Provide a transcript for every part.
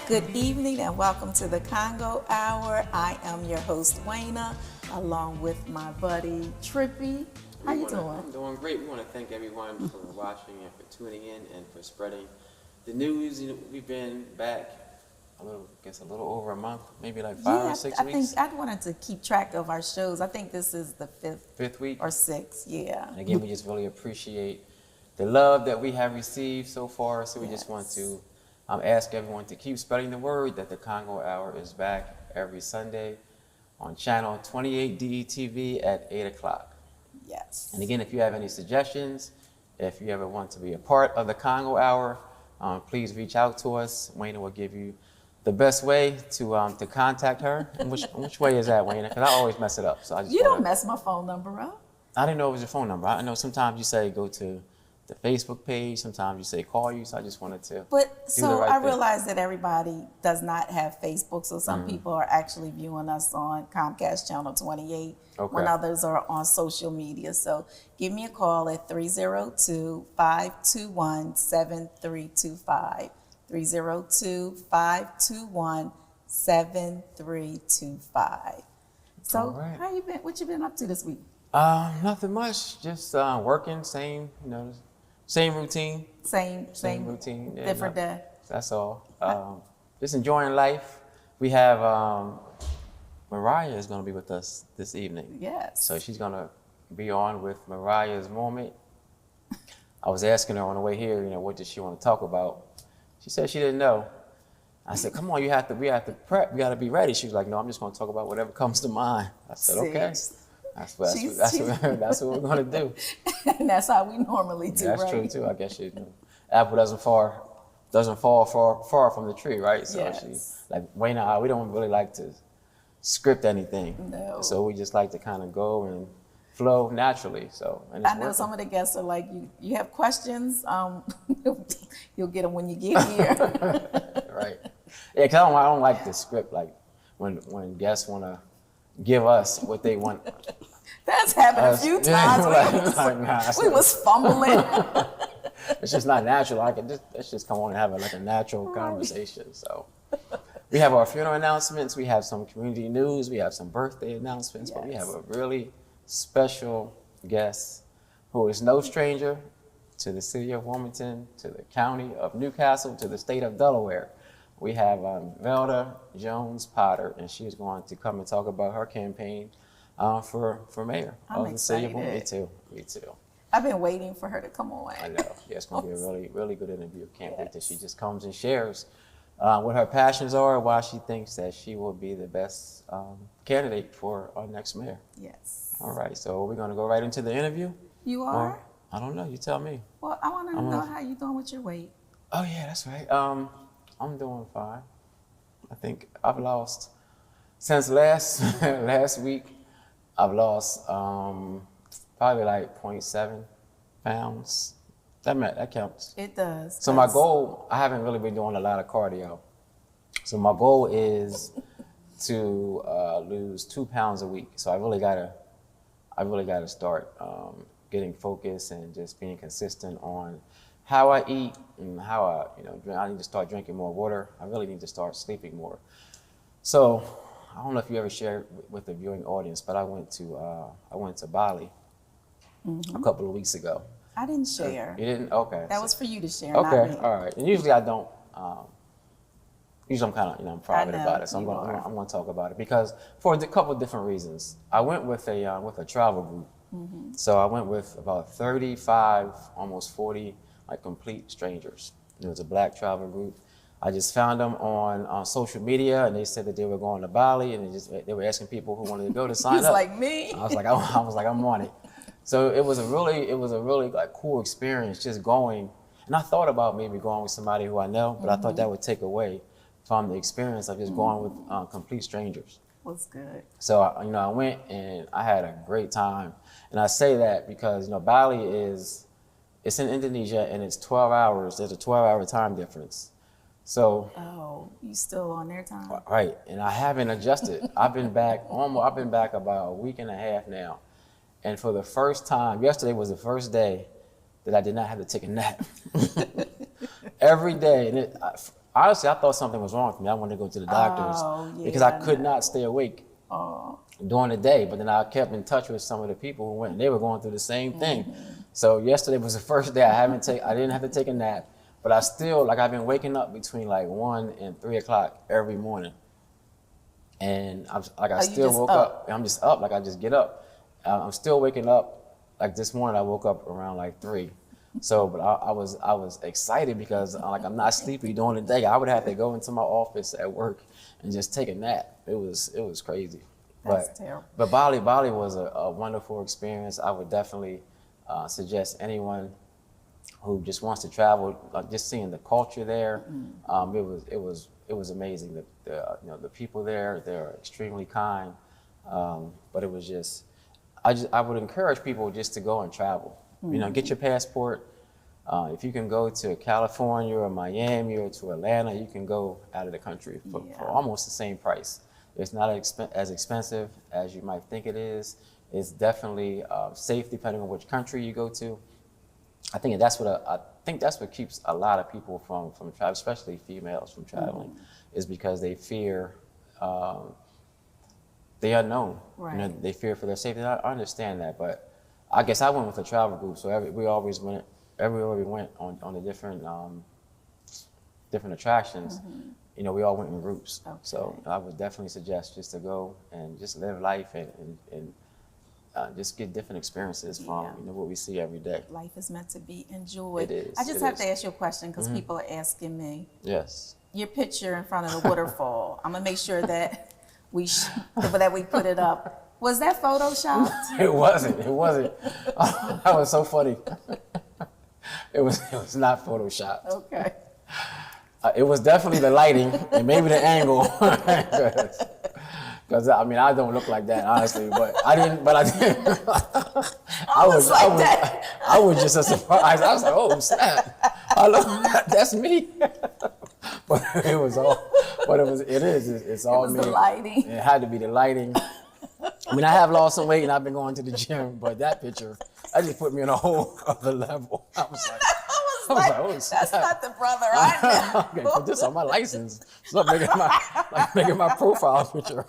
Good evening and welcome to the Congo Hour. I am your host, Wayna, along with my buddy, Trippy. How you doing? I'm doing great. We want to thank everyone for watching and for tuning in and for spreading the news. You know, we've been back a little over a month, maybe like 5 or 6 weeks. I wanted to keep track of our shows. I think this is the fifth week or sixth, yeah. And again, we just really appreciate the love that we have received so far. So we just want to ask everyone to keep spreading the word that the Congo Hour is back every Sunday on channel 28 DETV at 8 o'clock. Yes. And again, if you have any suggestions, if you ever want to be a part of the Congo Hour, please reach out to us. Wayna will give you the best way to contact her. And which way is that, Wayna? Because I always mess it up. So you don't mess my phone number up. I didn't know it was your phone number. I know sometimes you say go to the Facebook page. Sometimes you say call you. So I just wanted to. But so I realize that everybody does not have Facebook. So some people are actually viewing us on Comcast Channel 28 when others are on social media. So give me a call at 302-521-7325. 302-521-7325. So how you been? What you been up to this week? Nothing much. Just working. Same routine. Same routine. Yeah, different day. That's all. Just enjoying life. We have Mariah is going to be with us this evening. Yes. So she's going to be on with Mariah's moment. I was asking her on the way here, what did she want to talk about? She said she didn't know. I said, come on, we have to prep. We got to be ready. She was like, no, I'm just going to talk about whatever comes to mind. I said, okay. That's what we're going to do. And that's how we normally do, That's true, too. I guess apple doesn't fall far from the tree, right? So she's like, Wayna, we don't really like to script anything. No. So we just like to kind of go and flow naturally. So I know some of the guests are like, you have questions, you'll get them when you get here. Right. Yeah, because I don't like the script, like when guests want to give us what they want. That's happened a few times. We was fumbling. It's just not natural. Let's just come on and have a natural conversation. So we have our funeral announcements. We have some community news. We have some birthday announcements. But we have a really special guest who is no stranger to the city of Wilmington, to the county of Newcastle, to the state of Delaware. We have Velda Potter, and she's going to come and talk about her campaign for mayor of the city of Wilmington. Me too. I've been waiting for her to come on. I know. Yeah, it's going to be a really, really good interview. Can't wait that she just comes and shares what her passions are, why she thinks that she will be the best candidate for our next mayor. Yes. All right, so we're going to go right into the interview. You are? Or, I don't know. You tell me. Well, I want to know how you're doing with your weight. Oh, yeah, that's right. I'm doing fine. I think I've lost, since last week, I've lost probably like 0.7 pounds. That counts. It does. So my goal, I haven't really been doing a lot of cardio. So my goal is to lose 2 pounds a week. So I really gotta start getting focused and just being consistent on how I eat and how I need to start drinking more water. I really need to start sleeping more. So I don't know if you ever shared with the viewing audience, but I went to Bali a couple of weeks ago. I didn't share. You didn't? Okay. That was for you to share, okay, not me. All right. And usually I don't. Usually I'm kind of I'm private about it, so I'm going to talk about it because for a couple of different reasons. I went with a travel group. So I went with about 35, almost 40, like complete strangers. It was a black travel group. I just found them on social media, and they said that they were going to Bali, and they were asking people who wanted to go to sign up. Like me. I was like, I'm on it. So it was a really like cool experience just going. And I thought about maybe going with somebody who I know, but I thought that would take away from the experience of just going with complete strangers. Was good. So I went and I had a great time, and I say that because Bali it's in Indonesia and it's 12 hours. There's a 12-hour time difference. So. Oh, you still on their time? Right, and I haven't adjusted. I've been back about a week and a half now, and for the first time, yesterday was the first day that I did not have to take a nap. Every day, and honestly, I thought something was wrong with me. I wanted to go to the doctors because I could not stay awake during the day. But then I kept in touch with some of the people who went, and they were going through the same thing. So yesterday was the first day I didn't have to take a nap, but I still, like, I've been waking up between like 1 and 3 o'clock every morning. And I still woke up. I'm just up, like I just get up. I'm still waking up. Like this morning, I woke up around like 3. So, but I was excited because like I'm not sleepy during the day. I would have to go into my office at work and just take a nap. It was crazy. That's terrible. But Bali was a wonderful experience. I would definitely suggest anyone who just wants to travel, like just seeing the culture there. It was amazing. The people there, they're extremely kind. But it was just, I would encourage people just to go and travel. Get your passport. If you can go to California or Miami or to Atlanta, you can go out of the country for almost the same price. It's not as expensive as you might think it is. It's definitely safe depending on which country you go to. I think that's what keeps a lot of people from travel, especially females from traveling, is because they fear the unknown. Right. They fear for their safety. I understand that, but I guess I went with a travel group, so we always went everywhere we went on the different attractions. We all went in groups. Okay. So I would definitely suggest just to go and just live life and just get different experiences from what we see every day. Life is meant to be enjoyed. It is. I just have to ask you a question because people are asking me. Yes. Your picture in front of the waterfall. I'm gonna make sure that we put it up. Was that photoshopped? It wasn't. That was so funny. It was not photoshopped. Okay. It was definitely the lighting and maybe the angle. Because I don't look like that, honestly. But I didn't. I was just a surprise. I was like, oh snap! That's me. But it's all me. The lighting. It had to be the lighting. I have lost some weight and I've been going to the gym, but that picture, that just put me on a whole other level. I was like, oh, that's not the brother I know. Okay, put this on my license. Stop making my profile picture.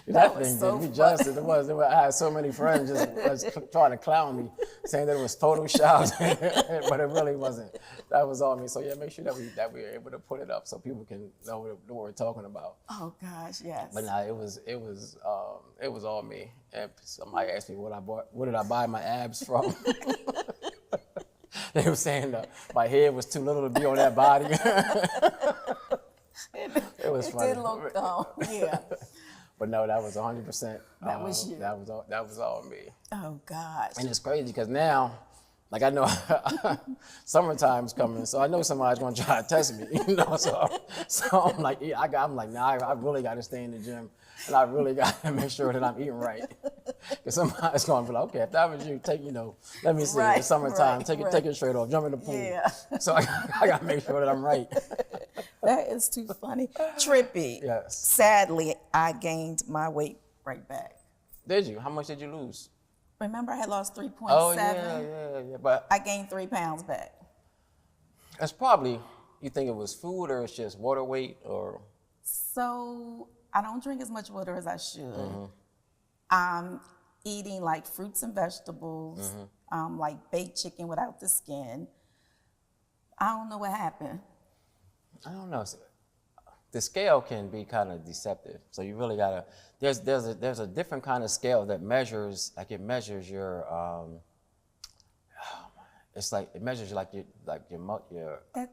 That thing did me justice. I had so many friends just trying to clown me, saying that it was photoshopped, but it really wasn't. That was all me. So make sure that we are able to put it up so people can know what we're talking about. Oh gosh, yes. But it was all me. And somebody asked me what did I buy my abs from? They were saying that my head was too little to be on that body. It was funny. It did look yeah. But no, that was 100%. That was you. That was all me. Oh gosh. And it's crazy because now, like I know summertime's coming, so I know somebody's gonna try to test me. So I'm like, nah, I really got to stay in the gym, and I really got to make sure that I'm eating right. Because somebody's gonna be like, okay, if that was you, let me see. It's summertime. Take your shirt off, jump in the pool. Yeah. So I got to make sure that I'm right. That is too funny. Trippy. Yes. Sadly, I gained my weight right back. Did you? How much did you lose? Remember, I had lost 3.7. Oh yeah. But I gained 3 pounds back. That's probably, you think it was food or it's just water weight or? So I don't drink as much water as I should. I'm eating like fruits and vegetables, like baked chicken without the skin. I don't know what happened. I don't know. The scale can be kind of deceptive. So you really gotta. There's a different kind of scale that measures. Like it measures your. It's like it measures your.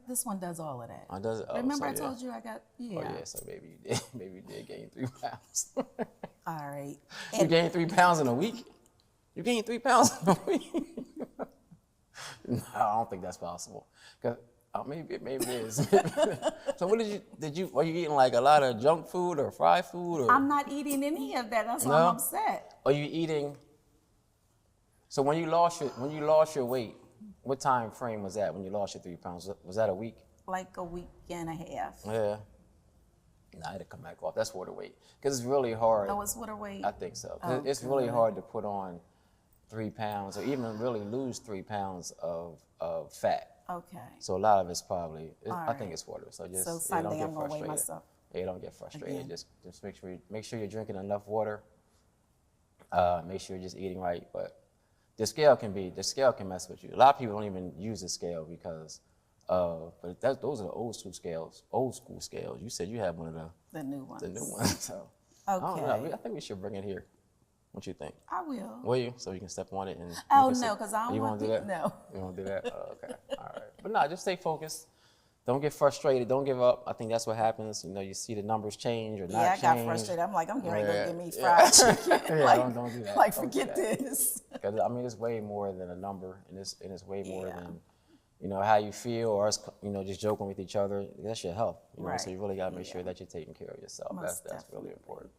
This one does all of that. Oh, does it? Oh, Remember, so I told you I got. Yeah. Oh yeah. So maybe you did gain 3 pounds. All right. You gained 3 pounds in a week. You gained 3 pounds in a week. No, I don't think that's possible. Maybe it is. So what were you eating like a lot of junk food or fried food? Or? I'm not eating any of that. That's why I'm upset. Are you eating? So when you lost your weight, what time frame was that when you lost your 3 pounds? Was that a week? Like a week and a half. Yeah. Nah, I had to come back off. That's water weight. Because it's really hard. Oh, it's water weight? I think so. It's really hard to put on 3 pounds or even really lose 3 pounds of fat. Okay. So a lot of it's probably, All I think right. it's water. So just So yeah, don't Sunday get I'm gonna weigh frustrated. myself. Yeah, don't get frustrated. Again. Just make sure you're drinking enough water. Make sure you're just eating right. But the scale can mess with you. A lot of people don't even use the scale because but those are the old school scales. You said you had one of The new ones. the new ones. So I don't know. Okay. I think we should bring it here. What you think? I will. Will you? So you can step on it and. Oh you can no, because I don't you want to do that. No. You want to do that? Oh, okay. All right. But no, just stay focused. Don't get frustrated. Don't give up. I think that's what happens. You know, you see the numbers change or not Yeah, I change. got frustrated. I'm like, I'm getting ready to Yeah, go get me yeah. fried chicken. Yeah, like, don't do that. Like, Don't do forget that. this. Because I mean, it's way more than a number, and it's way more Yeah. than, you know, how you feel or us, you know, just joking with each other. That's your health. You know, Right. so you really got to make Yeah. sure that you're taking care of yourself. Most That's really definitely. important.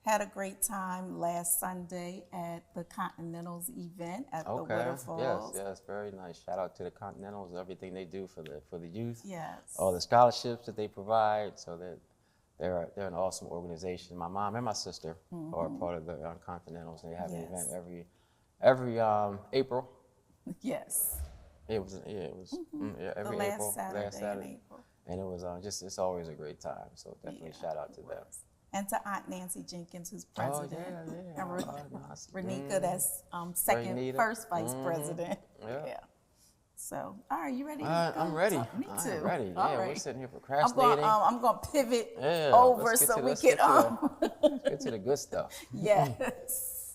Had a great time last Sunday at the Continentals event at the Okay. Waterfalls. Yes, very nice. Shout out to the Continentals, everything they do for the youth. Yes. All the scholarships that they provide, so that they're an awesome organization. My mom and my sister are a part of the Continentals. They have an Yes. event every April. Yes. It was every The last April. Saturday in April. And it was it's always a great time. So definitely Yeah, shout out to them. And to Aunt Nancy Jenkins, who's president. yeah. And Nice. Renika, that's first vice president. Yeah. So, all right, you ready to go? I'm ready. Me too. I'm ready. All Yeah, we're right. sitting here I'm procrastinating. going to pivot Yeah, over let's get so to- we let's can. Let's get to the good stuff. Yes.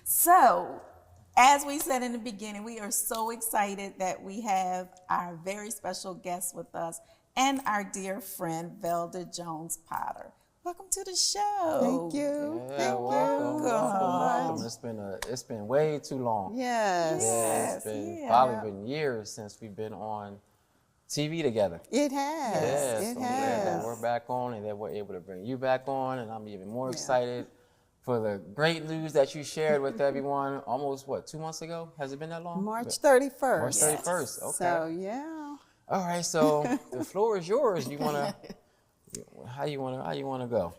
So, as we said in the beginning, we are so excited that we have our very special guest with us and our dear friend, Velda Jones Potter. Welcome to the show. Thank you. Yeah, Thank welcome, you. welcome. It's been way too long. Yes. Yeah, it's been yeah. probably been years since we've been on TV together. It has. Yeah, It so I'm glad that has. we're back on and that we're able to bring you back on, and I'm even more excited for the great news that you shared with everyone almost 2 months ago? Has it been that long? March 31st. March 31st. Okay. So, yeah. All right, so the floor is yours. How you wanna go?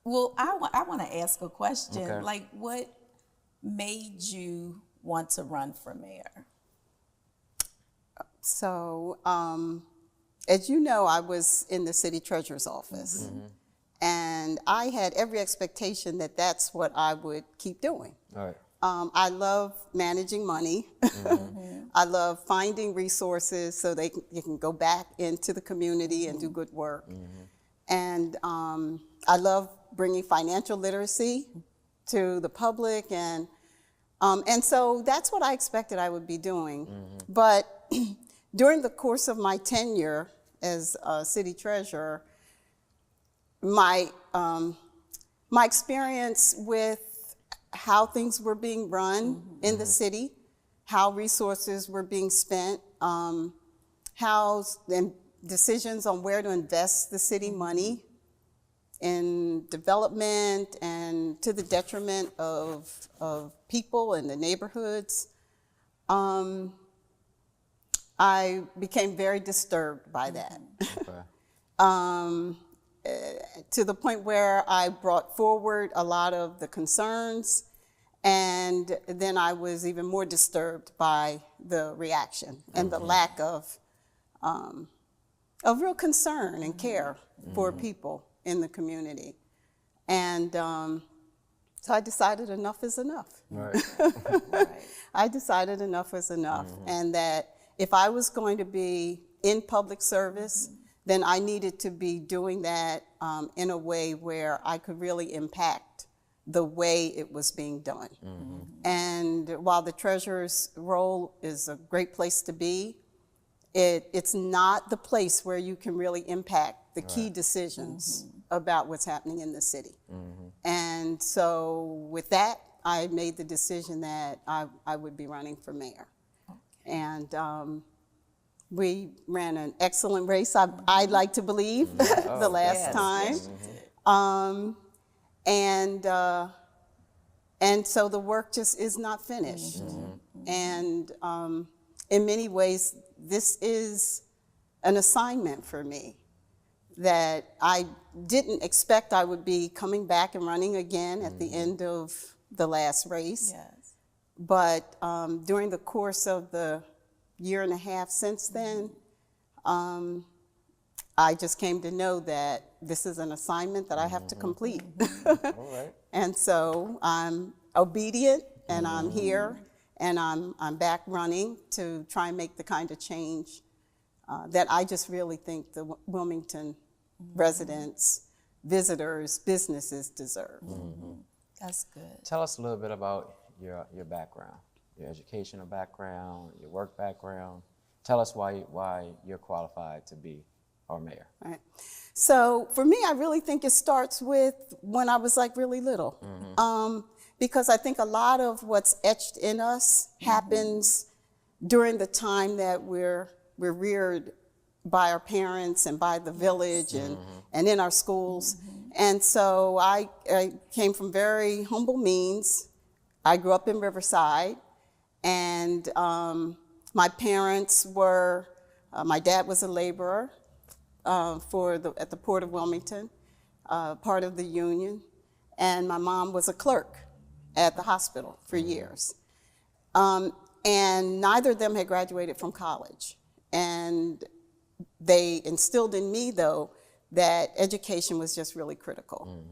Well, I want to ask a question. Okay. Like, what made you want to run for mayor? So, as you know, I was in the city treasurer's office. And I had every expectation that that's what I would keep doing. All right. I love managing money. I love finding resources so you can go back into the community and do good work. And I love bringing financial literacy to the public, and so that's what I expected I would be doing. But during the course of my tenure as city treasurer, my experience with how things were being run in the city, how resources were being spent, and decisions on where to invest the city money in development and to the detriment of people and the neighborhoods. I became very disturbed by that. Okay. To the point where I brought forward a lot of the concerns, and then I was even more disturbed by the reaction and the lack of real concern and care for people in the community. And so I decided enough is enough. Right. I decided enough was enough, and that if I was going to be in public service, then I needed to be doing that in a way where I could really impact the way it was being done. And while the treasurer's role is a great place to be, it's not the place where you can really impact the key decisions about what's happening in the city. And so with that, I made the decision that I would be running for mayor. And we ran an excellent race, I'd like to believe, the last time. And so the work just is not finished. And in many ways, this is an assignment for me that I didn't expect I would be coming back and running again at the end of the last race. Yes. But during the course of the year and a half since then, I just came to know that this is an assignment that I have to complete. All right. And so I'm obedient, and I'm here, and I'm back running to try and make the kind of change that I just really think the Wilmington residents, visitors, businesses deserve. That's good. Tell us a little bit about your background, your educational background, your work background. Tell us why you're qualified to be our mayor. Right. So for me, I really think it starts with when I was like really little. Because I think a lot of what's etched in us happens during the time that we're reared by our parents and by the village and in our schools. And so I came from very humble means. I grew up in Riverside, and my parents were, my dad was a laborer at the Port of Wilmington, part of the union, and my mom was a clerk at the hospital for years. And neither of them had graduated from college. And they instilled in me, though, that education was just really critical.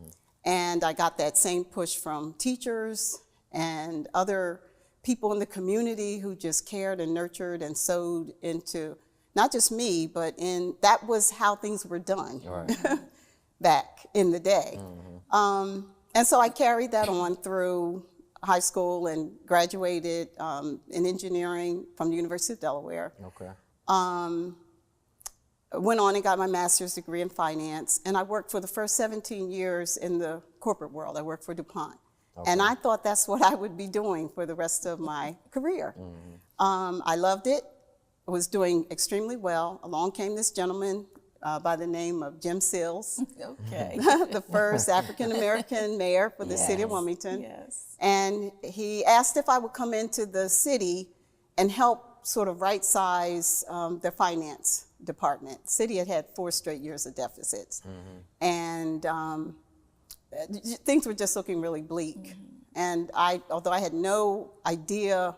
And I got that same push from teachers and other people in the community who just cared and nurtured and sewed into not just me, but that was how things were done back in the day. And so I carried that on through high school and graduated in engineering from the University of Delaware. Okay. Went on and got my master's degree in finance, and I worked for the first 17 years in the corporate world. I worked for DuPont. Okay. And I thought that's what I would be doing for the rest of my career. I loved it. I was doing extremely well. Along came this gentleman by the name of Jim Seals, Okay. the first African-American mayor for the city of Wilmington. Yes. And he asked if I would come into the city and help sort of right-size their finance department. The city had had 4 straight years of deficits. And things were just looking really bleak. And although I had no idea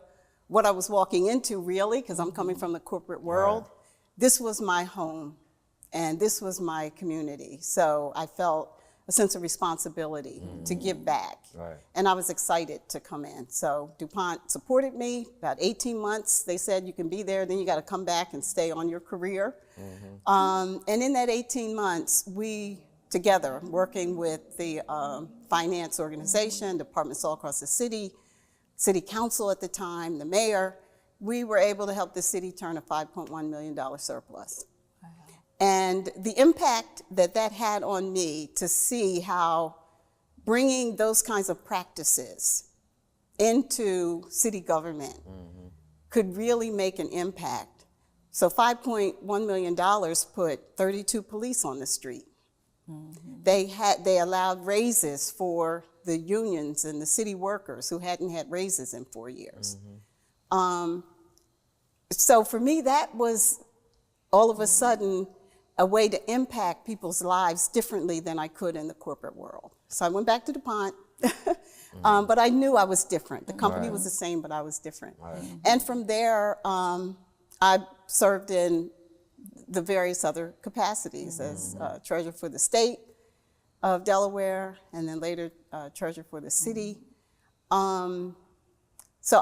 what I was walking into really, because I'm coming from the corporate world, this was my home and this was my community. So I felt a sense of responsibility to give back. And I was excited to come in. So DuPont supported me about 18 months. They said you can be there, then you got to come back and stay on your career. And in that 18 months, we together, working with the finance organization, departments all across the city council at the time, the mayor, we were able to help the city turn a $5.1 million surplus. And the impact that had on me to see how bringing those kinds of practices into city government could really make an impact. So $5.1 million put 32 police on the street. They allowed raises for the unions and the city workers who hadn't had raises in 4 years. So for me, that was all of a sudden a way to impact people's lives differently than I could in the corporate world. So I went back to DuPont, but I knew I was different. The company was the same, but I was different. And from there, I served in the various other capacities as treasurer for the state of Delaware, and then later treasurer for the city. So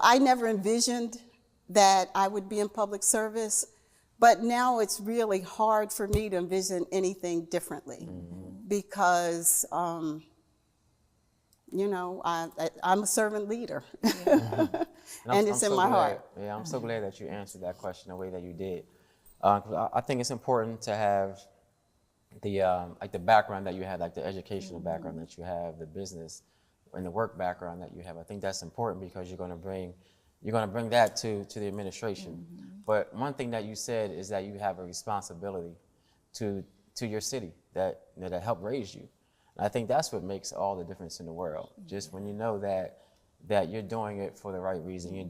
I never envisioned that I would be in public service, but now it's really hard for me to envision anything differently because, you know, I'm a servant leader, and it's in my heart. Yeah, I'm so glad that you answered that question the way that you did. 'Cause I think it's important to have the like the background that you had, like the educational background that you have, the business and the work background that you have. I think that's important because you're going to bring that to the administration. But one thing that you said is that you have a responsibility to your city that helped raise you. And I think that's what makes all the difference in the world. Just when you know that you're doing it for the right reason, you're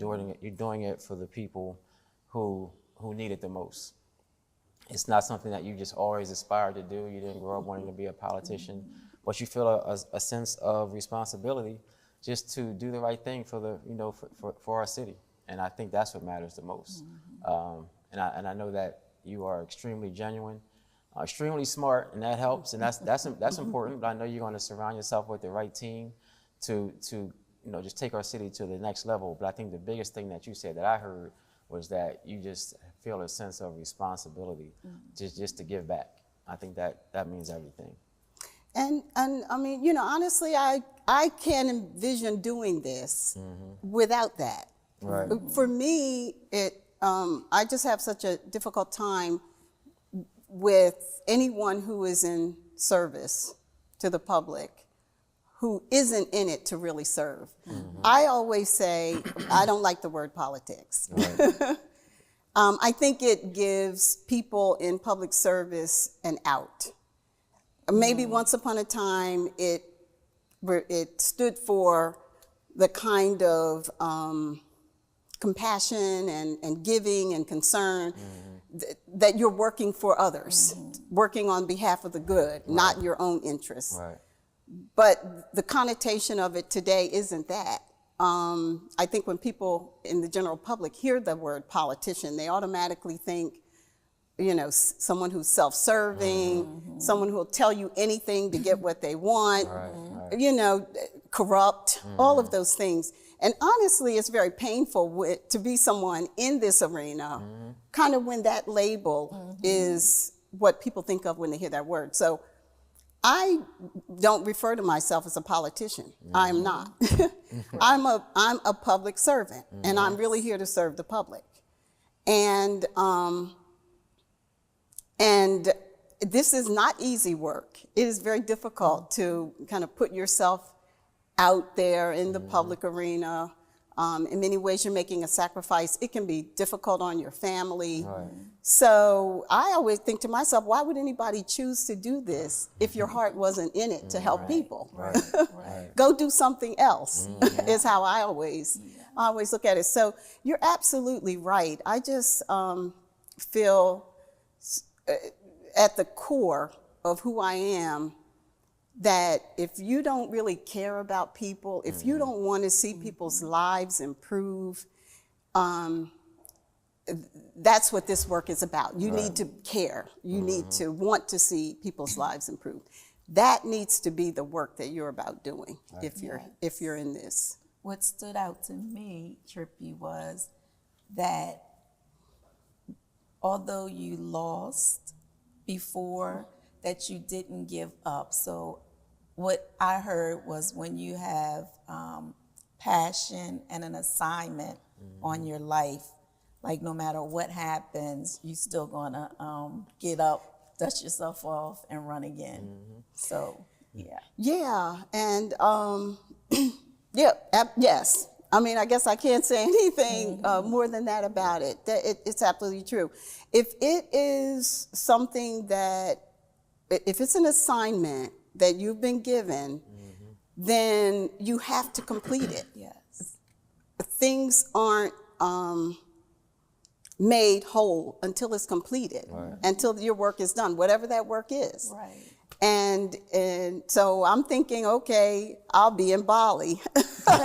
doing it for the people who need it the most. It's not something that you just always aspired to do. You didn't grow up wanting to be a politician, but you feel a sense of responsibility just to do the right thing for our city. And I think that's what matters the most. And I know that you are extremely genuine, extremely smart, and that helps, and that's important. But I know you're going to surround yourself with the right team to just take our city to the next level. But I think the biggest thing that you said that I heard was that you just feel a sense of responsibility just to give back. I think that means everything. And I mean, honestly, I can't envision doing this without that. Right. For me, I just have such a difficult time with anyone who is in service to the public who isn't in it to really serve. I always say, I don't like the word politics. Right. I think it gives people in public service an out. Maybe once upon a time it stood for the kind of compassion and giving and concern that you're working for others, working on behalf of the good, not your own interests. Right. But the connotation of it today isn't that. I think when people in the general public hear the word politician, they automatically think, someone who's self-serving, someone who will tell you anything to get what they want, corrupt, all of those things. And honestly, it's very painful to be someone in this arena, kind of when that label is what people think of when they hear that word. So I don't refer to myself as a politician. I'm not. I'm a public servant, and I'm really here to serve the public. And this is not easy work. It is very difficult to kind of put yourself out there in the public arena. In many ways, you're making a sacrifice. It can be difficult on your family. Right. So I always think to myself, why would anybody choose to do this if your heart wasn't in it to help people? Right. Right. Go do something else is how I always look at it. So you're absolutely right. I just feel at the core of who I am that if you don't really care about people, if you don't want to see people's lives improve, that's what this work is about. You need to care. You need to want to see people's lives improve. That needs to be the work that you're about doing if you're in this. What stood out to me, Trippy, was that although you lost before, that you didn't give up. So what I heard was when you have passion and an assignment on your life, like no matter what happens, you still gonna get up, dust yourself off, and run again. So, yeah. Yeah, and yes. I mean, I guess I can't say anything more than that about it. It's absolutely true. If it is something if it's an assignment that you've been given, then you have to complete it. Yes. Things aren't made whole until it's completed, until your work is done, whatever that work is. Right. And so I'm thinking, okay, I'll be in Bali. Right.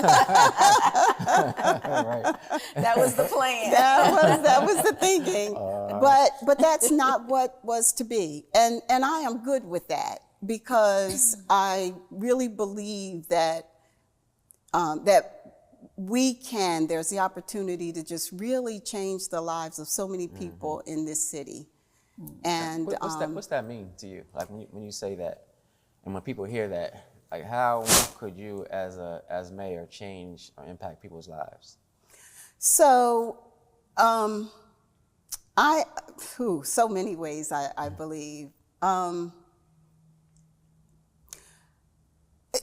That was the plan. That was the thinking. But that's not what was to be. And I am good with that because I really believe that there's the opportunity to just really change the lives of so many people in this city. And what's that mean to you? Like when you say that, and when people hear that, like how could you as mayor change or impact people's lives? So, so many ways I believe.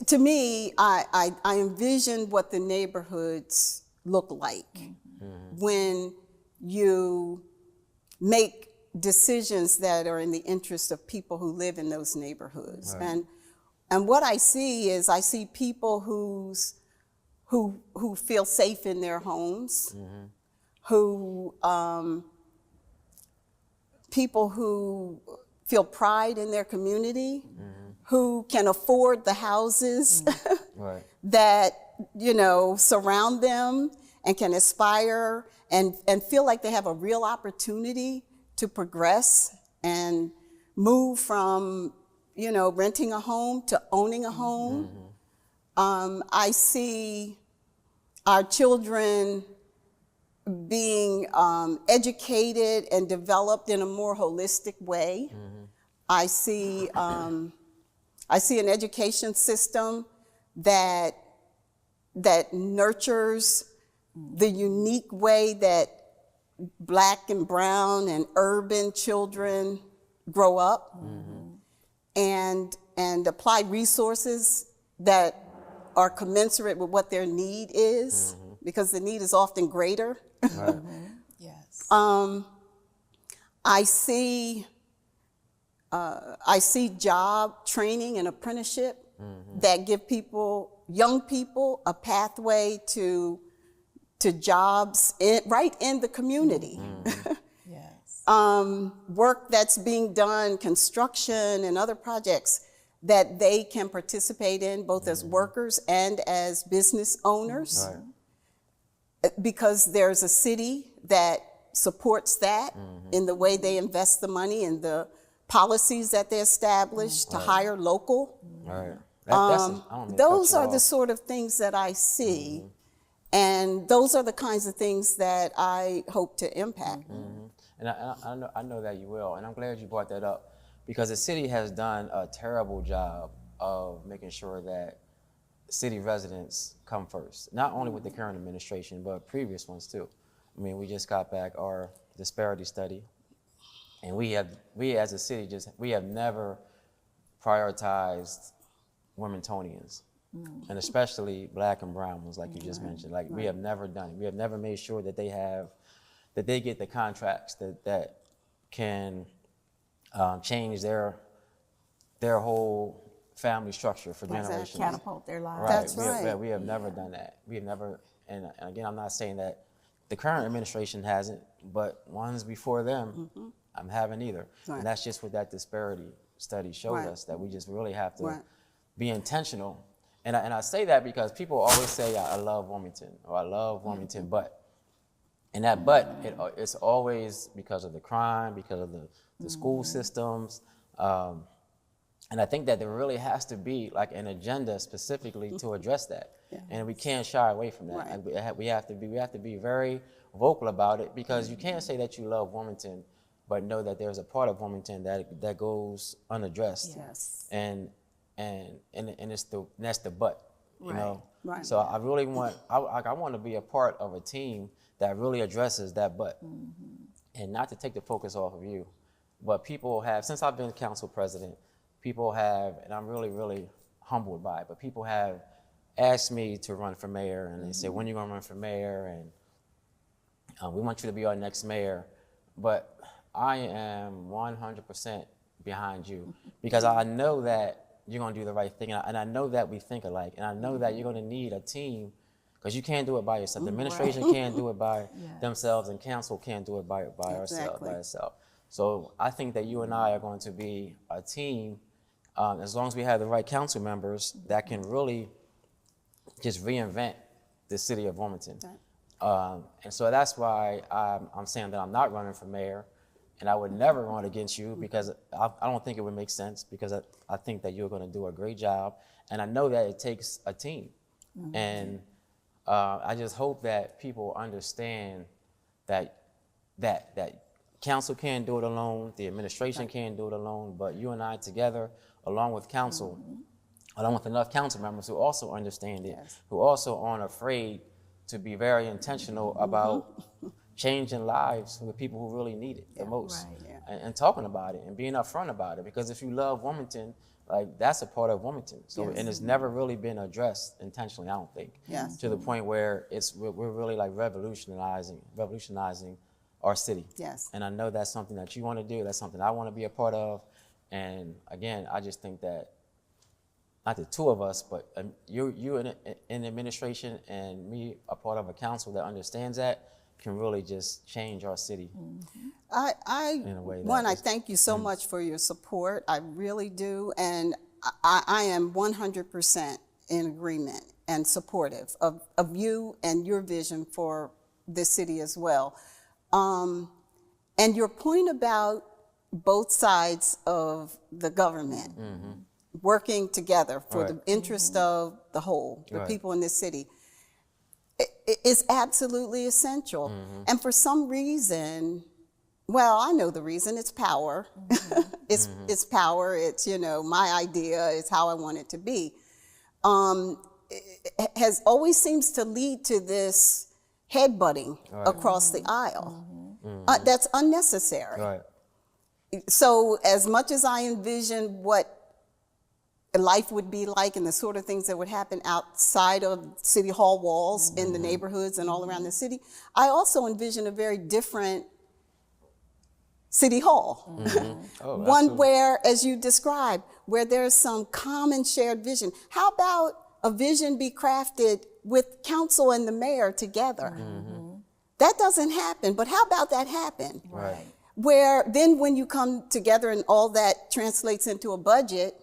To me, I envision what the neighborhoods look like when you make decisions that are in the interest of people who live in those neighborhoods. Right. And what I see is people who feel safe in their homes, people who feel pride in their community, who can afford the houses that surround them, and can aspire and feel like they have a real opportunity to progress and move from, renting a home to owning a home. I see our children being educated and developed in a more holistic way. I see an education system that nurtures the unique way that Black and brown and urban children grow up, and apply resources that are commensurate with what their need is, because the need is often greater. Right. Yes. I see job training and apprenticeship that give young people, a pathway to jobs right in the community. Yes. Work that's being done, construction and other projects that they can participate in, both as workers and as business owners. Right. Because there's a city that supports that in the way they invest the money and the policies that they establish to hire local. Right. I don't mean to Those cut you are the off. sort of things that I see, and those are the kinds of things that I hope to impact. And I know that you will, and I'm glad you brought that up, because the city has done a terrible job of making sure that city residents come first, not only with the current administration, but previous ones too. I mean, we just got back our disparity study, and we as a city we have never prioritized Wilmingtonians, and especially Black and brown ones, like you just mentioned. Like, we have never done it. We have never made sure that they get the contracts that can change their whole family structure for generations. Catapult their lives. Right. That's right. We have never done that. We have never, and again, I'm not saying that the current administration hasn't, but ones before them, haven't either. Right. And that's just what that disparity study showed Right. us, that we just really have to Right. be intentional. And I say that because people always say, I love Wilmington, or I love Wilmington, but, and that but, it's always because of the crime, because of the school systems. And I think that there really has to be like an agenda specifically to address that. And we can't shy away from that. Right. Like, we have to be very vocal about it, because you can't say that you love Wilmington, but know that there's a part of Wilmington that goes unaddressed. Yes. And that's the but, you know. Right. So I really want to be a part of a team that really addresses that but, and not to take the focus off of you, but people have, since I've been council president, people have, and I'm really, really humbled by it, but people have asked me to run for mayor, and they say, when are you gonna run for mayor? And we want you to be our next mayor. But I am 100% behind you, because I know that you're gonna do the right thing, and I know that we think alike, and I know that you're gonna need a team, because you can't do it by yourself. The administration can't do it by themselves, and council can't do it by itself. So I think that you and I are going to be a team, as long as we have the right council members that can really just reinvent the city of Wilmington. And so that's why I'm saying that I'm not running for mayor, and I would never run against you, because I don't think it would make sense, because I think that you're going to do a great job, and I know that it takes a team. And I just hope that people understand that council can't do it alone, the administration can't do it alone, but you and I together, along with council, along with enough council members who also understand it, who also aren't afraid to be very intentional about changing lives for the people who really need it the most, and talking about it and being upfront about it. Because if you love Wilmington, like, that's a part of Wilmington. So, and it's never really been addressed intentionally, I don't think, to the point where we're really like revolutionizing our city. Yes. And I know that's something that you want to do. That's something I want to be a part of. And again, I just think that not the two of us, but you in administration and me, a part of a council that understands that, can really just change our city. In a way that I thank you so much for your support. I really do. And I am 100% in agreement. and supportive of you and your vision for this city as well. And your point about both sides of the government working together for the interest of the whole, the people in this city, is absolutely essential. And for some reason, well, I know the reason. It's power. It's power. It's, you know, my idea. It's how I want it to be. It has always seems to lead to this headbutting across the aisle. That's unnecessary. So as much as I envision what life would be like and the sort of things that would happen outside of city hall walls in the neighborhoods and all around the city, I also envision a very different city hall. One where, as you described, where there's some common shared vision. How about a vision be crafted with council and the mayor together? That doesn't happen, but how about that happen? Where then when you come together and all that translates into a budget,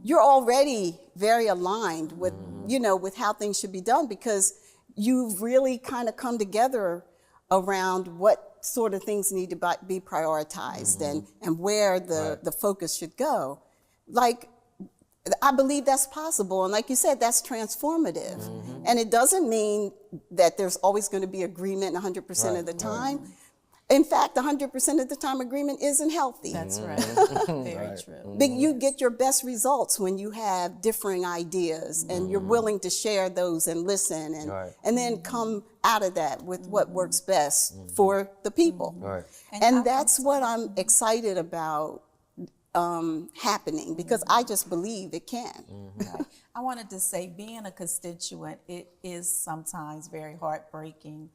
you're already very aligned with, you know, with how things should be done, because you've really kind of come together around what sort of things need to be prioritized and where the focus should go. Like, I believe that's possible. And like you said, that's transformative. And it doesn't mean that there's always going to be agreement 100% of the time. In fact, 100% of the time, agreement isn't healthy. That's right. Very true. But you get your best results when you have differing ideas and you're willing to share those and listen and then come out of that with what works best for the people. And that's what I'm excited about happening, because I just believe it can. I wanted to say, being a constituent, it is sometimes very heartbreaking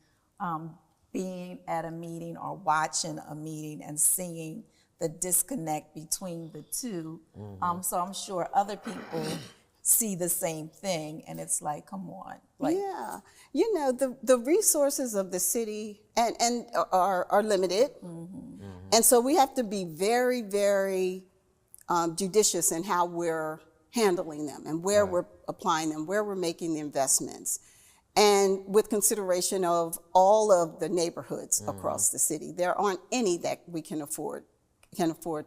being at a meeting or watching a meeting and seeing the disconnect between the two. So I'm sure other people see the same thing, and it's like, come on. Like, yeah, you know, the resources of the city and are limited. And so we have to be very, very judicious in how we're handling them and where we're applying them, where we're making the investments. And with consideration of all of the neighborhoods across the city, there aren't any that we can afford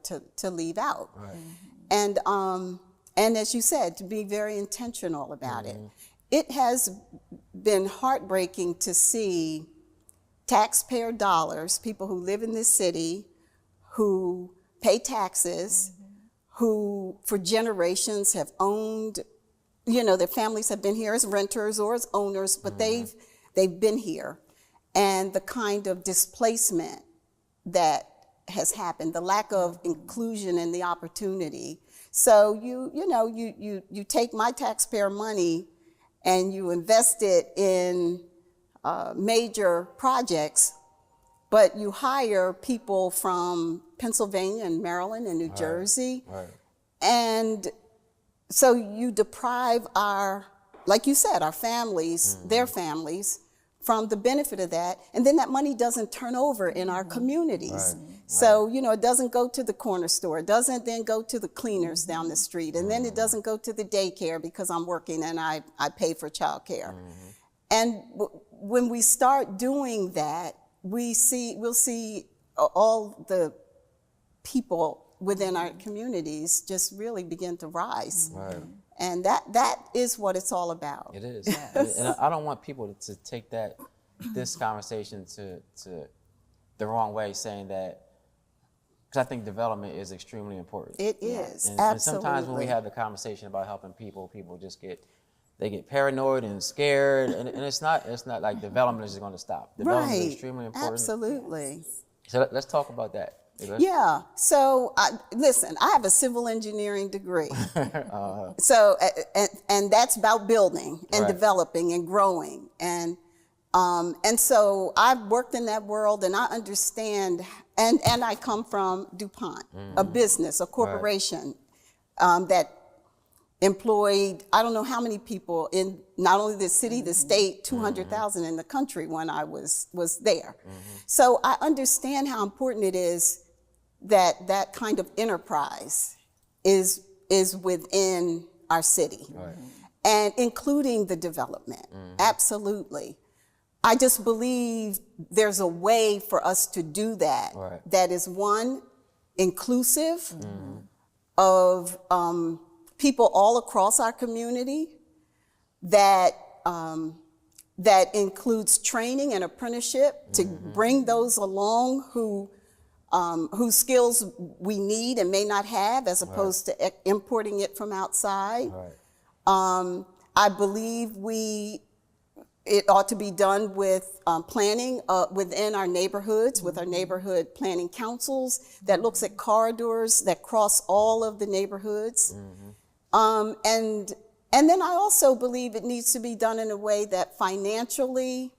to leave out. And as you said, to be very intentional about it. It has been heartbreaking to see taxpayer dollars, people who live in this city, who pay taxes, who for generations have owned, you know, their families have been here as renters or as owners, but they've been here. And the kind of displacement that has happened, the lack of inclusion and the opportunity. So you take my taxpayer money and you invest it in major projects, but you hire people from Pennsylvania and Maryland and New Jersey. And so you deprive our, like you said, our families, their families, from the benefit of that. And then that money doesn't turn over in our communities. So, you know, it doesn't go to the corner store. It doesn't then go to the cleaners down the street. And then it doesn't go to the daycare because I'm working and I pay for childcare. And when we start doing that, we'll see all the people within our communities just really begin to rise. And that is what it's all about. It is. And I don't want people to take this conversation to the wrong way, saying that, because I think development is extremely important. It is, and absolutely. sometimes when we have the conversation about helping people just get paranoid and scared, and it's not like development is going to stop. Development is extremely important. Absolutely. So let's talk about that. Yeah. So listen, I have a civil engineering degree. So and that's about building and developing and growing, and so I've worked in that world and I understand. And I come from DuPont, a business, a corporation that employed, I don't know how many people in not only the city, the state, 200,000 in the country when I was there. So I understand how important it is that that kind of enterprise is within our city. and including the development. Absolutely. I just believe there's a way for us to do that. Right. That is, one, inclusive of people all across our community, that that includes training and apprenticeship to bring those along whose skills we need and may not have, as opposed to importing it from outside. Right. I believe it ought to be done with planning within our neighborhoods, with our neighborhood planning councils, that looks at corridors that cross all of the neighborhoods. And then I also believe it needs to be done in a way that financially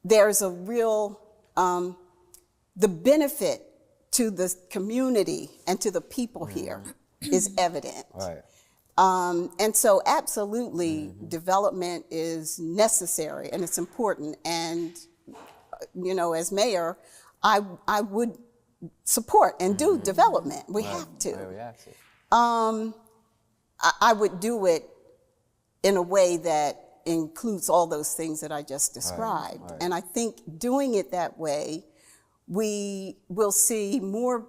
there's a real, the benefit to the community and to the people here is evident. Right. And so absolutely development is necessary and it's important. And, you know, as mayor, I would support and do development. We have to. Right, we have to. I would do it in a way that includes all those things that I just described. Right. And I think doing it that way, we will see more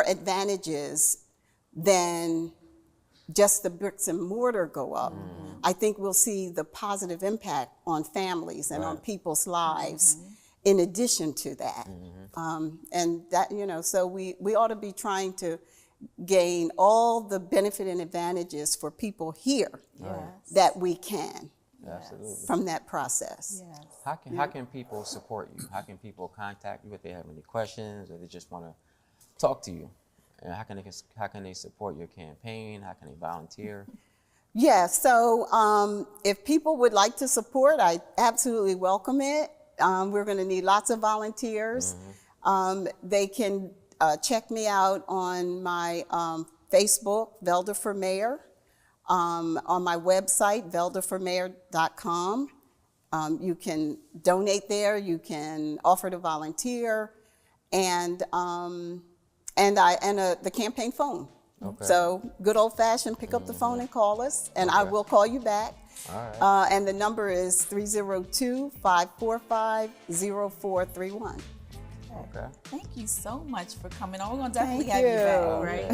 advantages than just the bricks and mortar go up. I think we'll see the positive impact on families and on people's lives in addition to that. And that, you know, so we ought to be trying to gain all the benefit and advantages for people here that we can Absolutely. from that process. Yes. How can people support you? How can people contact you if they have any questions or they just want to talk to you? And how can they support your campaign? How can they volunteer? Yeah, so if people would like to support, I absolutely welcome it. We're going to need lots of volunteers. They can check me out on my Facebook, Velda for Mayor, on my website, veldaformayor.com. You can donate there, you can offer to volunteer, and the campaign phone. Okay. So good old fashioned, pick up the phone and call us, and I will call you back. All right. And the number is 302-545-0431. Okay. Thank you so much for coming on. We're going to definitely Thank have you back, you. right?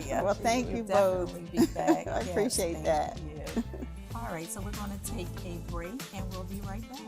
Yes, Well, thank you both. Definitely be back. I Yes, appreciate thank that. you. All right, so we're going to take a break and we'll be right back.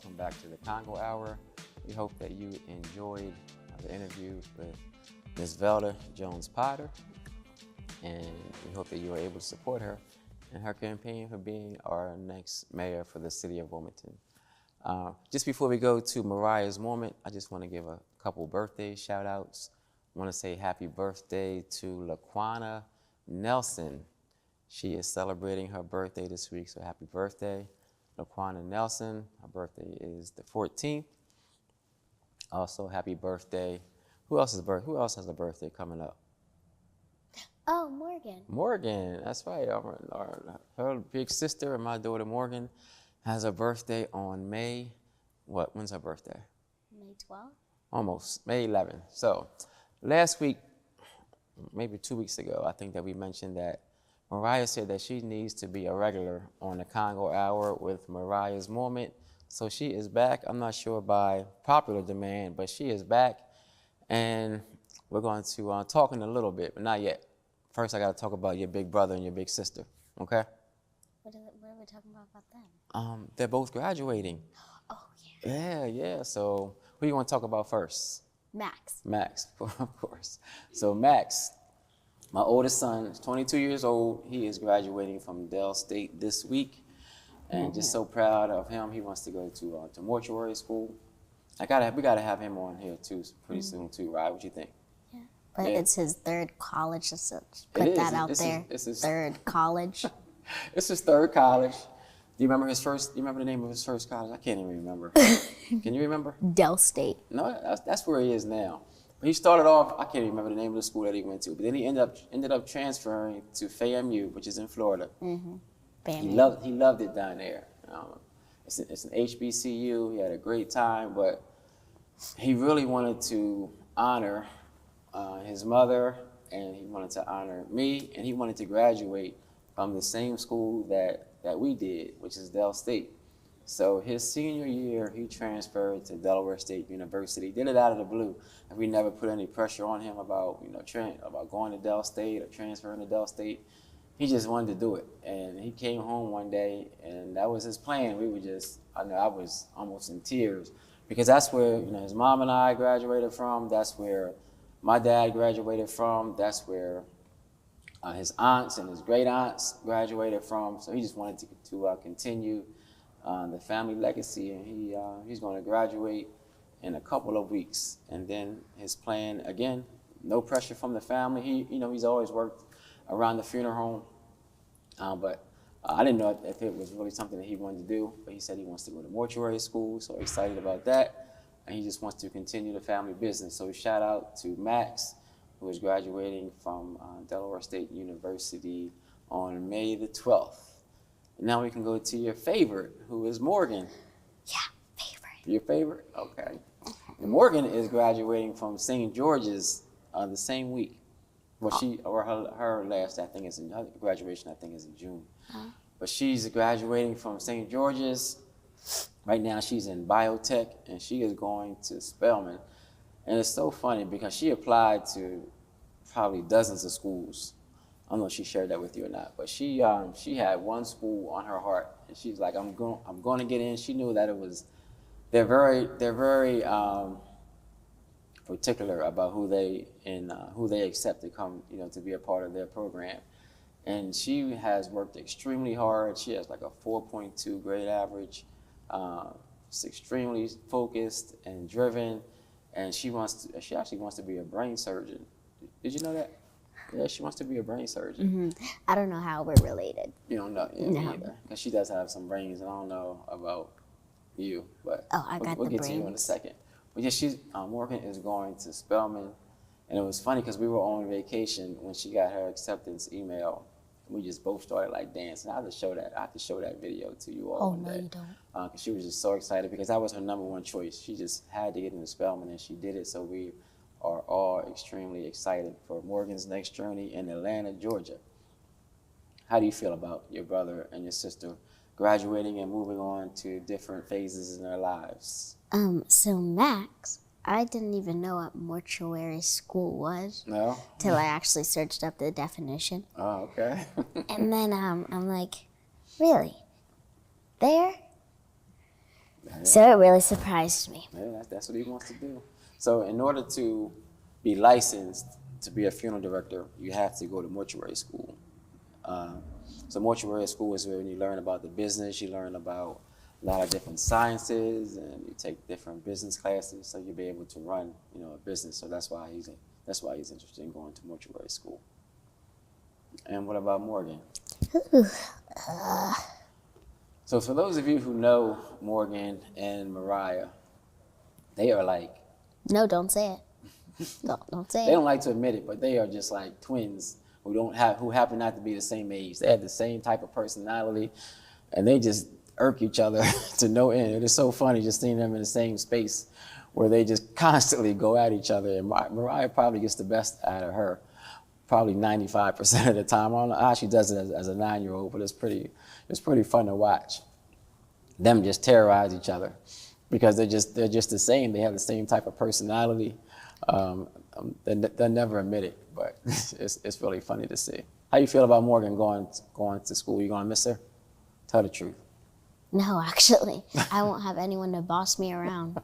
welcome back to the Congo Hour. We hope that you enjoyed the interview with Ms. Velda Potter, and we hope that you are able to support her in her campaign for being our next mayor for the city of Wilmington. Just before we go to Mariah's moment, I just want to give a couple birthday shout outs. I want to say happy birthday to Laquana Nelson. She is celebrating her birthday this week, so happy birthday, Laquana Nelson. Her birthday is the 14th. Also, happy birthday. Who else has a birthday coming up? Oh, Morgan. Morgan, that's right. Her big sister and my daughter Morgan has a birthday on May. When's her birthday? May 12th? Almost, May 11th. So last week, maybe 2 weeks ago, I think that we mentioned that Mariah said that she needs to be a regular on the Congo Hour with Mariah's Moment. So she is back. I'm not sure by popular demand, but she is back. And we're going to talk in a little bit, but not yet. First, I got to talk about your big brother and your big sister, okay? What are we talking about them? They're both graduating. Oh, yeah. Yeah. So who you want to talk about first? Max. Max, of course. So Max, my oldest son, is 22 years old. He is graduating from Dell State this week, and just so proud of him. He wants to go to mortuary school. We gotta have him on here too pretty soon too, right? What you think? Yeah. But Yeah. it's his third college. Just to It put is. that out It's there. his- Third college. It's his third college. Do you remember the name of his first college? I can't even remember. Can you remember? Dell State. No, that's where he is now. But he started off, I can't even remember the name of the school that he went to, but then he ended up transferring to FAMU, which is in Florida. He loved it down there. It's an HBCU. He had a great time, but he really wanted to honor his mother, and he wanted to honor me, and he wanted to graduate from the same school that we did, which is Dell State. So his senior year, he transferred to Delaware State University. Did it out of the blue, and we never put any pressure on him about about going to Dell State or transferring to Dell State. He just wanted to do it, and he came home one day, and that was his plan. I was almost in tears, because that's where his mom and I graduated from. That's where my dad graduated from. That's where his aunts and his great aunts graduated from. So he just wanted to continue the family legacy, and he's going to graduate in a couple of weeks. And then his plan, again, no pressure from the family. He's always worked around the funeral home, but I didn't know if it was really something that he wanted to do. But he said he wants to go to mortuary school, so excited about that. And he just wants to continue the family business. So shout out to Max, who is graduating from Delaware State University on May the 12th. Now we can go to your favorite, who is Morgan. Yeah, favorite. Your favorite? Okay. And Morgan is graduating from St. George's the same week. Well, her last, her graduation, I think, is in June. But she's graduating from St. George's. Right now, she's in biotech, and she is going to Spelman. And it's so funny because she applied to probably dozens of schools. I don't know if she shared that with you or not, but she had one school on her heart, and she's like, I'm going to get in. She knew that they're very particular about who they accept to come, to be a part of their program. And she has worked extremely hard. She has like a 4.2 grade average. She's extremely focused and driven, and she actually wants to be a brain surgeon. Did you know that? Yeah, she wants to be a brain surgeon. I don't know how we're related. You don't know? Yeah, No. me either. Because she does have some brains, and I don't know about you, but we'll get to you in a second. But yeah, Morgan is going to Spelman, and it was funny because we were on vacation when she got her acceptance email. We just both started like dancing. I have to show that video to you all. Oh, one no, day. you don't. Because she was just so excited because that was her number one choice. She just had to get into Spelman, and she did it. So we are all extremely excited for Morgan's next journey in Atlanta, Georgia. How do you feel about your brother and your sister graduating and moving on to different phases in their lives? So Max, I didn't even know what mortuary school was. No? Till I actually searched up the definition. Oh, okay. And then I'm like, really? There? So it really surprised me. Yeah, that's what he wants to do. So in order to be licensed to be a funeral director, you have to go to mortuary school. So mortuary school is where you learn about the business, you learn about a lot of different sciences, and you take different business classes, so you'll be able to run, a business. So that's why he's interested in going to mortuary school. And what about Morgan? So for those of you who know Morgan and Mariah, they are like, No, don't say it. Don't say they it. don't like to admit it, but they are just like twins who happen not to be the same age. They have the same type of personality, and they just irk each other to no end. It is so funny just seeing them in the same space where they just constantly go at each other. And Mariah probably gets the best out of her, probably 95% of the time. I don't know how she does it as a 9-year-old, but it's pretty fun to watch them just terrorize each other because they're just the same. They have the same type of personality. They'll never admit it, but it's really funny to see. How you feel about Morgan going to school? You gonna miss her? Tell the truth. No, actually, I won't have anyone to boss me around.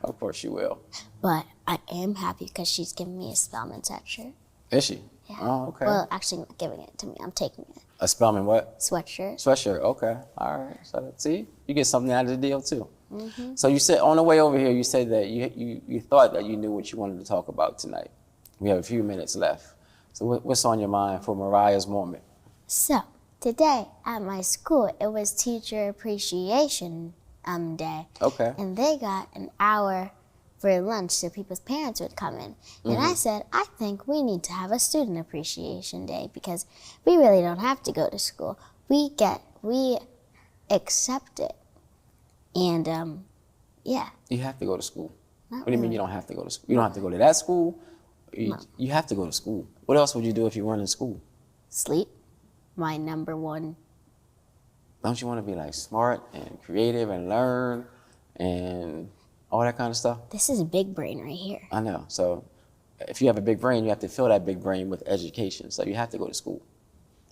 Of course you will. But I am happy because she's giving me a Spellman sweatshirt. Is she? Yeah. Oh, okay. Well, actually, not giving it to me. I'm taking it. A Spellman what? Sweatshirt. Sweatshirt. Okay. All right. So see, you get something out of the deal too. Mm-hmm. So you said on the way over here, you said that you thought that you knew what you wanted to talk about tonight. We have a few minutes left. So what's on your mind for Mariah's moment? So, today at my school, it was Teacher Appreciation Day. Okay. And they got an hour for lunch so people's parents would come in. And I said, I think we need to have a Student Appreciation Day because we really don't have to go to school. We accept it. And, yeah. You have to go to school. Not What do you mean really. you don't have to go to school? You don't have to go to that school? You have to go to school. What else would you do if you weren't in school? Sleep, my number one. Don't you want to be like smart and creative and learn and all that kind of stuff? This is a big brain right here. I know. So if you have a big brain, you have to fill that big brain with education. So you have to go to school.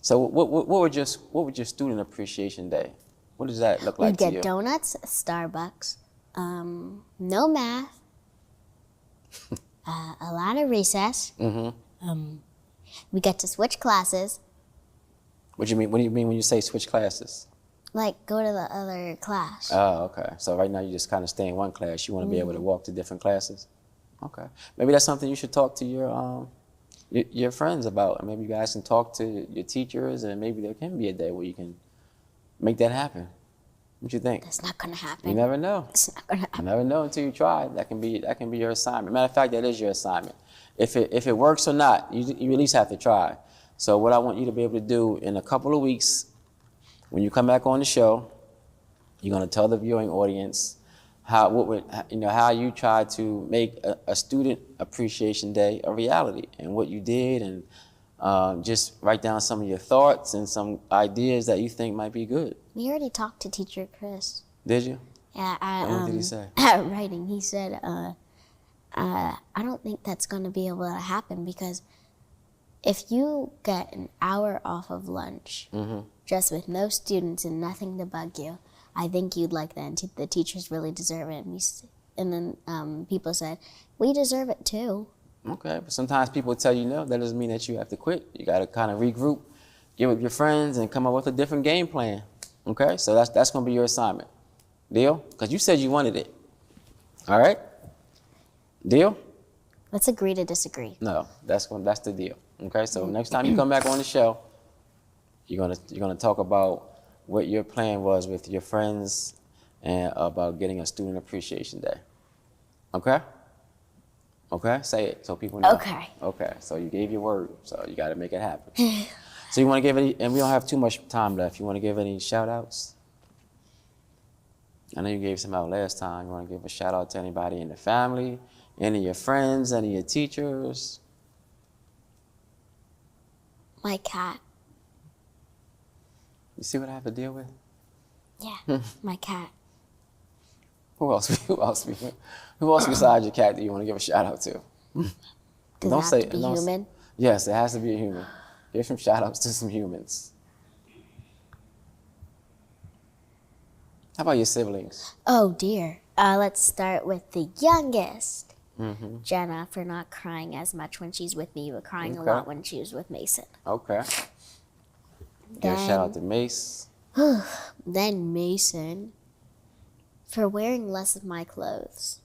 So what would your Student Appreciation Day? What does that look like We to you? get donuts at Starbucks, no math, a lot of recess. We get to switch classes, What do you mean? What do you mean when you say switch classes? like go to the other class. Oh, okay. So right now you just kind of stay in one class. You want to be able to walk to different classes. Okay. Maybe that's something you should talk to your friends about. Maybe you guys can talk to your teachers, and maybe there can be a day where you can make that happen. What you think? That's not gonna You happen. never know. It's not gonna You happen. never know until you try. That can be your assignment. Matter of fact, that is your assignment. If it works or not, you at least have to try. So what I want you to be able to do in a couple of weeks, when you come back on the show, you're gonna tell the viewing audience how you try to make a Student Appreciation Day a reality and what you did, and just write down some of your thoughts and some ideas that you think might be good. We already talked to Teacher Chris. Did you? Yeah, What did he say? at writing, he said, I don't think that's gonna be able to happen because if you get an hour off of lunch, just with no students and nothing to bug you, I think you'd like that. And the teachers really deserve it. And then people said, we deserve it too. Okay, but sometimes people tell you no. That doesn't mean that you have to quit. You got to kind of regroup, get with your friends, and come up with a different game plan. Okay, so that's going to be your assignment. Deal? Because you said you wanted it. All right? Deal? Let's agree to disagree. No, that's the deal. Okay, so next time you come back on the show, you're gonna talk about what your plan was with your friends and about getting a Student Appreciation Day. Okay? Okay, say it so people know. Okay. Okay, so you gave your word, so you got to make it happen. So you want to give any, and we don't have too much time left. You want to give any shout outs? I know you gave some out last time. You want to give a shout out to anybody in the family, any of your friends, any of your teachers? My cat. You see what I have to deal with? Yeah, my cat. Who else? Who else besides your cat do you want to give a shout out to? Does Don't it have say- to be don't- human? Yes, it has to be a human. Give some shout outs to some humans. How about your siblings? Oh dear. Let's start with the youngest. Mm-hmm. Jenna, for not crying as much when she's with me, but crying a Okay. lot when she was with Mason. Okay. Give a shout out to Mace. Then Mason, for wearing less of my clothes.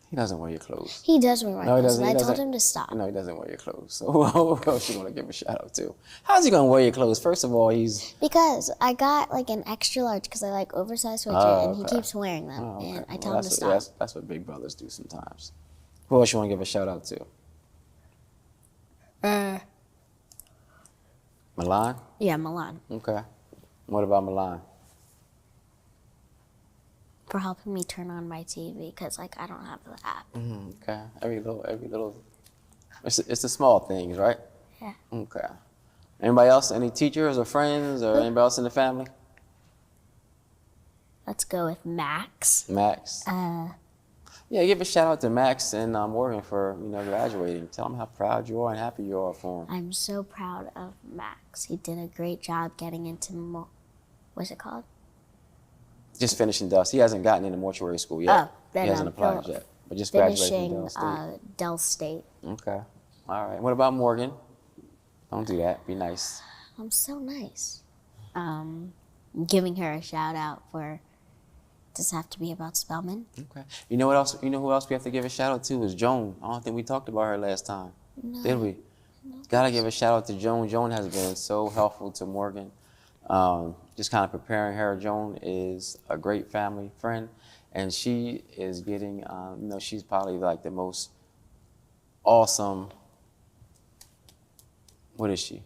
He doesn't wear your clothes. He does wear my No, he clothes, doesn't. and He I told doesn't. him to stop. No, he doesn't wear your clothes. So who else you gonna give a shout out to? How's he gonna wear your clothes? First of all, he's Because I got like an extra large because I like oversized sweatshirt, Oh, and he okay. keeps wearing them, Oh, okay. and I Well, tell him to stop. that's what big brothers do sometimes. Who else you want to give a shout out to? Milan? Yeah, Milan, Okay. What about Milan? for helping me turn on my TV because like I don't have the app. Okay. Every little. It's the small things, right? Yeah. Okay. Anybody else? Any teachers or friends or anybody else in the family? Let's go with Max. Max. Yeah, give a shout out to Max and Morgan for graduating. Tell them how proud you are and happy you are for them. I'm so proud of Max. He did a great job getting into what's it called? Just finishing Dust. He hasn't gotten into mortuary school yet. Oh, then he hasn't I'm applied yet, but just graduated from finishing Dell State. Dell State. Okay. All right. What about Morgan? Don't do that. Be nice. I'm so nice. Giving her a shout out for. Does it have to be about Spellman? Okay. You know what else? You know who else we have to give a shout out to is Joan. I don't think we talked about her last time. No. Did we? Gotta give a shout out to Joan. Joan has been so helpful to Morgan. Just kind of preparing her. Joan is a great family friend, and she is getting, she's probably like the most awesome. What is she?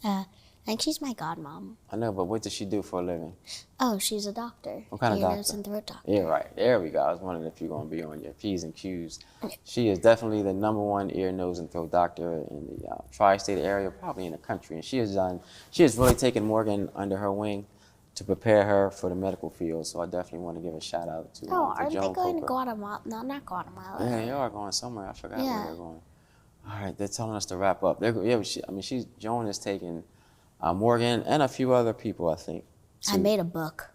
I think she's my godmom. I know, but what does she do for a living? Oh, she's a doctor. What kind of Ear, doctor? nose, and throat doctor. Yeah, right. There we go. I was wondering if you're going to be on your P's and Q's. She is definitely the #1 ear, nose, and throat doctor in the tri-state area, probably in the country. And she has really taken Morgan under her wing to prepare her for the medical field. So I definitely want to give a shout out to Oh, to aren't Joan they going to Coker. Guatemala? No, not Guatemala. Yeah, they are going somewhere. I forgot where Yeah. they're going. All right, they're telling us to wrap up. Joan is taking Morgan and a few other people, I think. I made a book.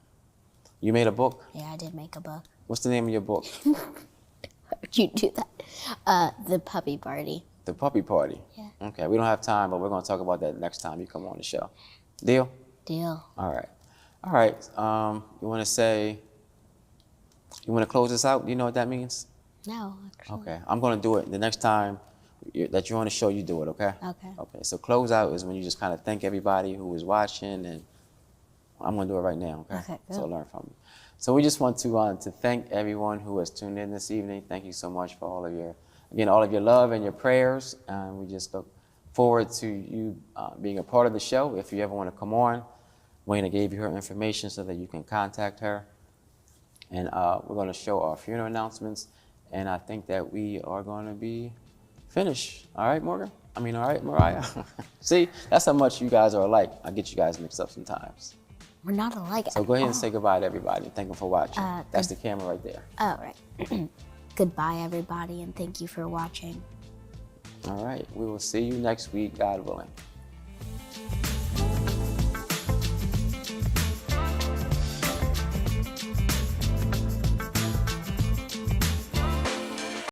You made a book? Yeah, I did make a book. What's the name of your book? How'd you do that? The Puppy Party. The Puppy Party. Yeah. Okay, we don't have time, but we're going to talk about that next time you come on the show. Deal? Deal. All right. All right. You want to close this out? You know what that means? No, actually. Okay. I'm going to do it the next time that you're on the show, you do it, okay? Okay. Okay. So close out is when you just kind of thank everybody who was watching, and I'm going to do it right now, okay? Okay, So good. learn from me. So we just want to thank everyone who has tuned in this evening. Thank you so much for all of your love and your prayers. And we just look forward to you being a part of the show. If you ever want to come on, Wayna gave you her information so that you can contact her. And we're going to show our funeral announcements. And I think that we are going to be finished. All right, Morgan? All right, Mariah? See, that's how much you guys are alike. I get you guys mixed up sometimes. We're not alike. So go ahead and say goodbye to everybody. Thank them for watching. That's the camera right there. Oh, right. Goodbye, everybody, and thank you for watching. All right. We will see you next week, God willing.